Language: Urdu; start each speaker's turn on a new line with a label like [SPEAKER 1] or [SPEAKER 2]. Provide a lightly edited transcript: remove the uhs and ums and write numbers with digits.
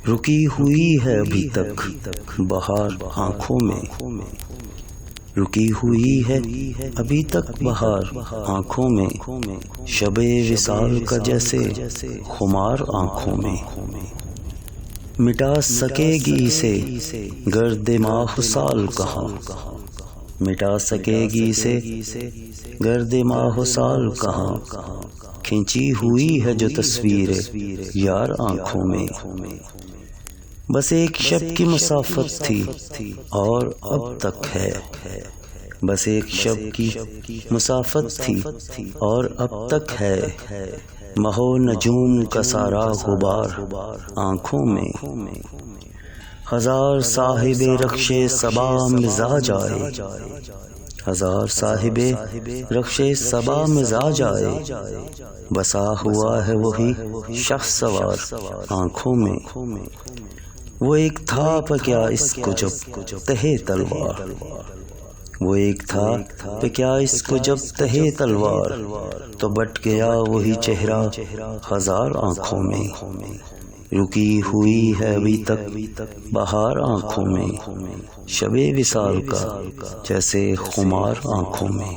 [SPEAKER 1] رکی ہوئی ہے ابھی تک بہار آنکھوں میں، رکی ہوئی ہے ابھی تک بہار آنکھوں میں، شب وصال کا جیسے خمار آنکھوں میں۔ مٹا سکے گی اسے گرد ماہ سال کہاں، مٹا سکے گی اسے گرد ماہ سال کہاں، کھینچی ہوئی ہے جو تصویر یار آنکھوں میں۔ بس ایک شب کی مسافت تھی اور اب تک ہے، بس ایک شب کی مسافت تھی اور اب تک ہے، مہ و نجوم کا سارا غبار آنکھوں میں۔ ہزار صاحب رخش صبا مزاج آئے، ہزار صاحب رخش صبا مزاج آئے، بسا ہوا ہے وہی شخص سوار آنکھوں میں۔ وہ ایک تھا پہ کیا اس کو جب تہے تلوار، وہ ایک تھا پہ کیا اس کو جب تہے تلوار، تو بٹ گیا وہی چہرہ ہزار آنکھوں میں۔ رکی ہوئی ہے ابھی تک بہار آنکھوں میں، شب وصال کا جیسے خمار آنکھوں میں۔